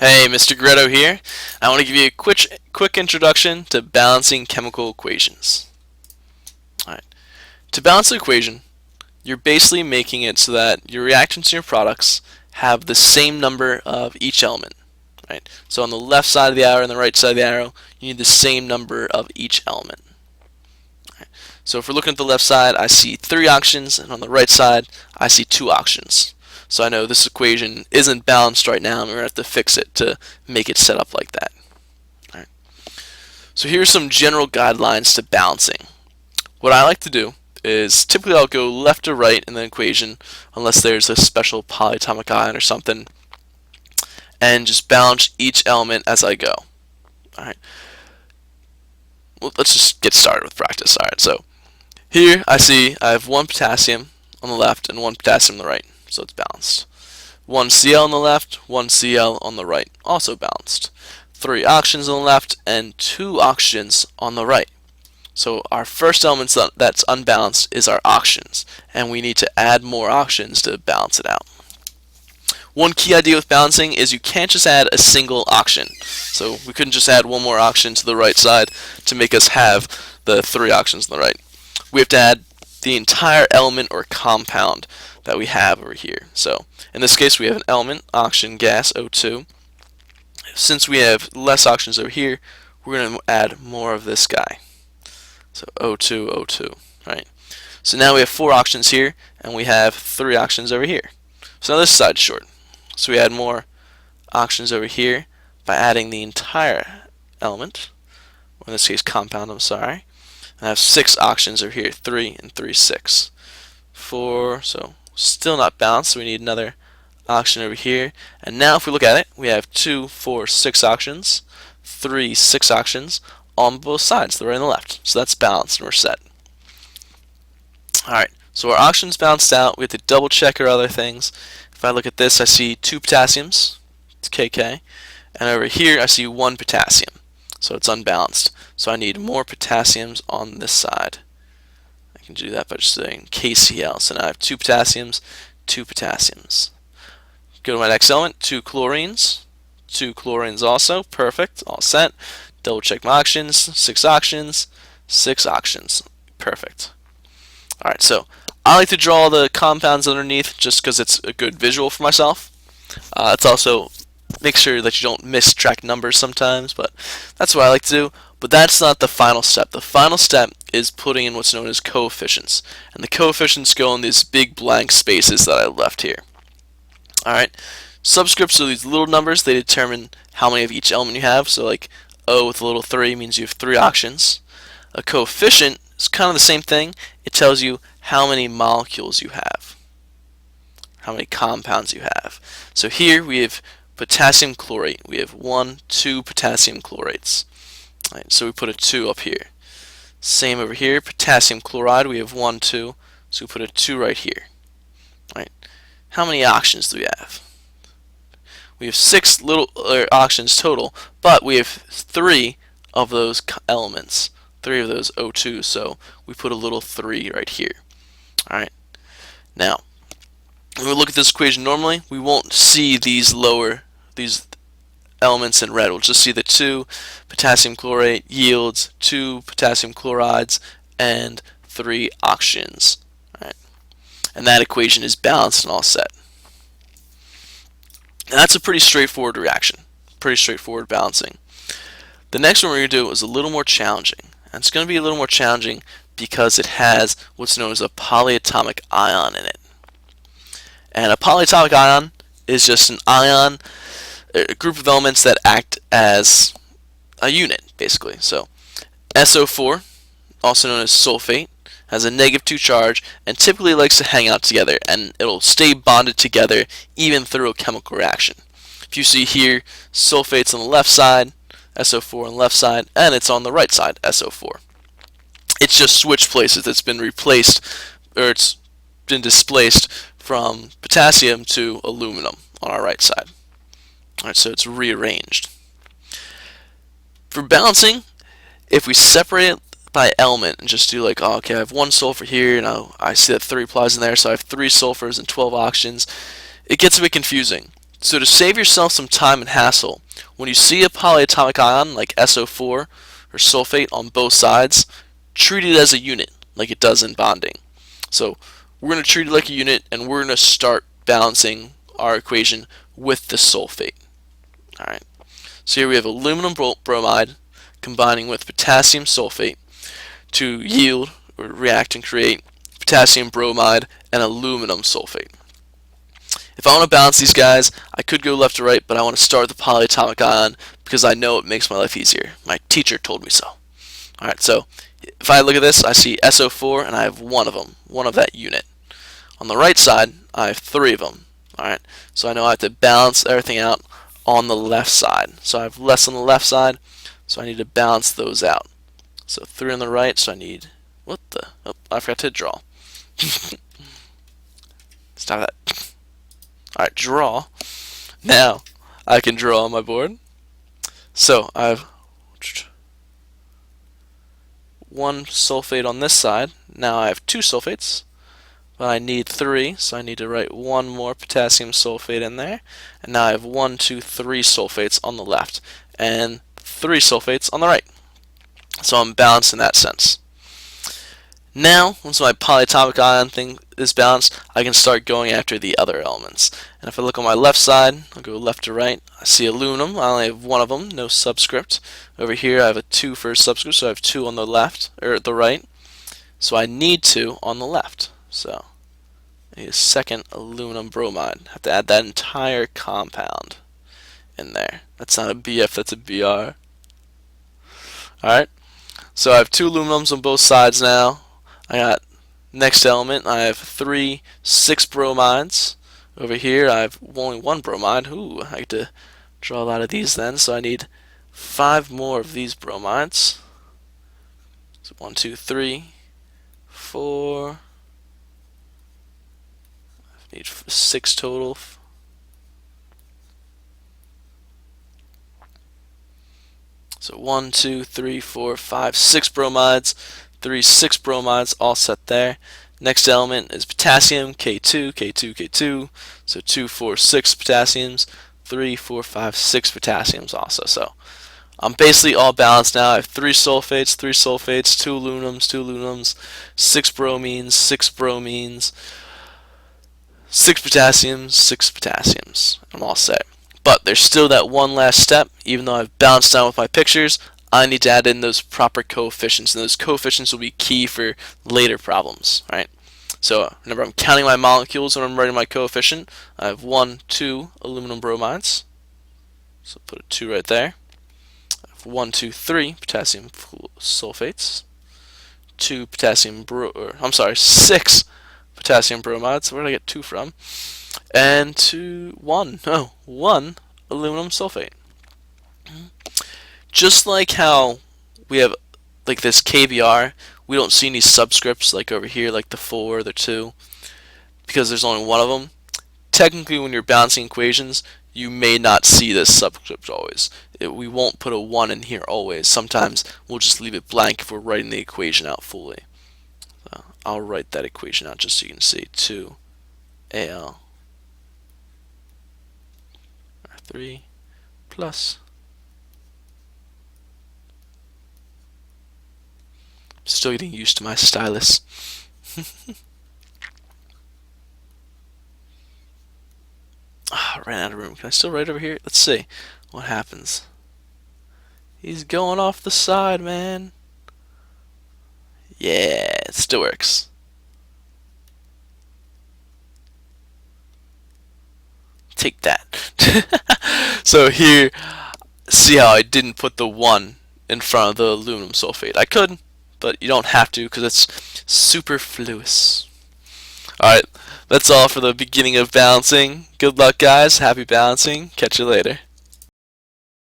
Hey, Mr. Gretto here. I want to give you a quick introduction to balancing chemical equations. Alright. To balance an equation, you're basically making it so that your reactants and your products have the same number of each element. Right? So on the left side of the arrow and the right side of the arrow, you need the same number of each element. Right? So if we're looking at the left side, I see 3 oxygens, and on the right side, I see 2 oxygens. So I know this equation isn't balanced right now, and we're going to have to fix it to make it set up like that. All right. So here are some general guidelines to balancing. What I like to do is typically I'll go left to right in the equation, unless there's a special polyatomic ion or something, and just balance each element as I go. All right. Well, let's just get started with practice. All right. So here I have 1 potassium on the left and 1 potassium on the right. So it's balanced. 1 Cl on the left, 1 Cl on the right, also balanced. 3 oxygens on the left and 2 oxygens on the right. So our first element that's unbalanced is our oxygens, and we need to add more oxygens to balance it out. One key idea with balancing is you can't just add a single oxygen. So we couldn't just add one more oxygen to the right side to make us have the 3 oxygens on the right. We have to add the entire element or compound that we have over here. So in this case we have an element, oxygen gas, O2. Since we have less oxygens over here, we're going to add more of this guy. So O2, O2, right? So now we have 4 oxygens here, and we have 3 oxygens over here. So now this side's short. So we add more oxygens over here by adding the entire element, or in this case compound, I'm sorry. And I have 6 oxygens over here, 3 and 3, 6. 4, so still not balanced, so we need another oxygen over here. And now if we look at it, we have 2, 4, 6 oxygens, 3, 6 oxygens on both sides, the right and the left. So that's balanced and we're set. Alright, so our oxygens balanced out. We have to double check our other things. If I look at this, I see 2 potassiums, it's KK, and over here I see 1 potassium. So it's unbalanced. So I need more potassiums on this side. I can do that by just saying KCl. So now I have 2 potassiums, 2 potassiums. Go to my next element, 2 chlorines. 2 chlorines also, perfect, all set. Double check my oxygens, 6 oxygens, 6 oxygens, perfect. Alright, so I like to draw the compounds underneath just because it's a good visual for myself. It's also make sure that you don't mistrack numbers sometimes, but that's what I like to do. But that's not the final step. The final step is putting in what's known as coefficients. And the coefficients go in these big blank spaces that I left here. Alright, subscripts are these little numbers. They determine how many of each element you have. So like O with a little 3 means you have 3 oxygens. A coefficient is kind of the same thing. It tells you how many molecules you have, how many compounds you have. So here we have potassium chlorate. We have 1, 2 potassium chlorates. Right, so we put a 2 up here. Same over here, potassium chloride. We have 1, 2, so we put a 2 right here. Right. How many oxygens do we have? We have 6 little oxygens total, but we have 3 of those elements, 3 of those O2, so we put a little 3 right here. Alright. Now, when we look at this equation normally, we won't see these elements in red. We'll just see the 2 potassium chlorate yields 2 potassium chlorides and 3 oxygens. Alright. And that equation is balanced and all set. And that's a pretty straightforward reaction, pretty straightforward balancing. The next one we're going to do is a little more challenging. And it's going to be a little more challenging because it has what's known as a polyatomic ion in it. And a polyatomic ion is just an ion, a group of elements that act as a unit, basically. So SO4, also known as sulfate, has a -2 charge and typically likes to hang out together, and it'll stay bonded together even through a chemical reaction. If you see here, sulfate's on the left side, SO4 on the left side, and it's on the right side, SO4. It's just switched places. It's been replaced, or it's been displaced from potassium to aluminum on our right side. Alright, so it's rearranged. For balancing, if we separate it by element and just do like, oh, okay, I have 1 sulfur here, and I see that 3 applies in there, so I have 3 sulfurs and 12 oxygens, it gets a bit confusing. So to save yourself some time and hassle, when you see a polyatomic ion like SO4 or sulfate on both sides, treat it as a unit like it does in bonding. So we're going to treat it like a unit, and we're going to start balancing our equation with the sulfate. Alright, so here we have aluminum bromide combining with potassium sulfate to yield or react and create potassium bromide and aluminum sulfate. If I want to balance these guys, I could go left to right, but I want to start with the polyatomic ion because I know it makes my life easier. My teacher told me so. Alright, so if I look at this, I see SO4 and I have one of them, one of that unit. On the right side, I have three of them. Alright, so I know I have to balance everything out on the left side. So I have less on the left side, so I need to balance those out. So 3 on the right, so I need, what the, oh, I forgot to draw. Stop that. Alright, draw. Now, I can draw on my board. So, I have 1 sulfate on this side. Now I have 2 sulfates. But I need 3, so I need to write 1 more potassium sulfate in there. And now I have 1, 2, 3 sulfates on the left. And 3 sulfates on the right. So I'm balanced in that sense. Now, once my polyatomic ion thing is balanced, I can start going after the other elements. And if I look on my left side, I'll go left to right. I see aluminum. I only have 1 of them, no subscript. Over here I have a 2 for a subscript, so I have 2 on the left, or the right. So I need 2 on the left. So I need a second aluminum bromide. I have to add that entire compound in there. That's not a BF, that's a BR. Alright, so I have 2 aluminums on both sides now. I got next element, I have 3 6 bromides. Over here I have only 1 bromide. Ooh, I get to draw a lot of these then, so I need 5 more of these bromides. So 1, 2, 3, 4. I need 6 total. So 1, 2, 3, 4, 5, 6 bromides. 3, 6 bromides all set there. Next element is potassium, K2, K2, K2. So 2, 4, 6 potassiums. 3, 4, 5, 6 potassiums also. So I'm basically all balanced now. I have 3 sulfates, 3 sulfates, 2 aluminums, 2 aluminums, 6 bromines, 6 bromines, 6 potassiums, 6 potassiums. I'm all set. But there's still that one last step. Even though I've balanced down with my pictures, I need to add in those proper coefficients, and those coefficients will be key for later problems, right? So remember, I'm counting my molecules when I'm writing my coefficient. I have 1, 2 aluminum bromides, so put a 2 right there. I have 1, 2, 3 potassium sulfates, 2 potassium I'm sorry, 6 potassium bromides. Where did I get 2 from? And 1 aluminum sulfate. Just like how we have like this KBR, we don't see any subscripts like over here, like the 4, the 2, because there's only 1 of them. Technically, when you're balancing equations, you may not see this subscript always. We won't put a 1 in here always. Sometimes we'll just leave it blank if we're writing the equation out fully. So I'll write that equation out just so you can see 2Al R3 plus. Still getting used to my stylus. I ran out of room. Can I still write over here? Let's see what happens. He's going off the side, man. Yeah, it still works. Take that. So here, see how I didn't put the 1 in front of the aluminum sulfate. I could, but you don't have to because it's superfluous. Alright, that's all for the beginning of balancing. Good luck, guys. Happy balancing. Catch you later.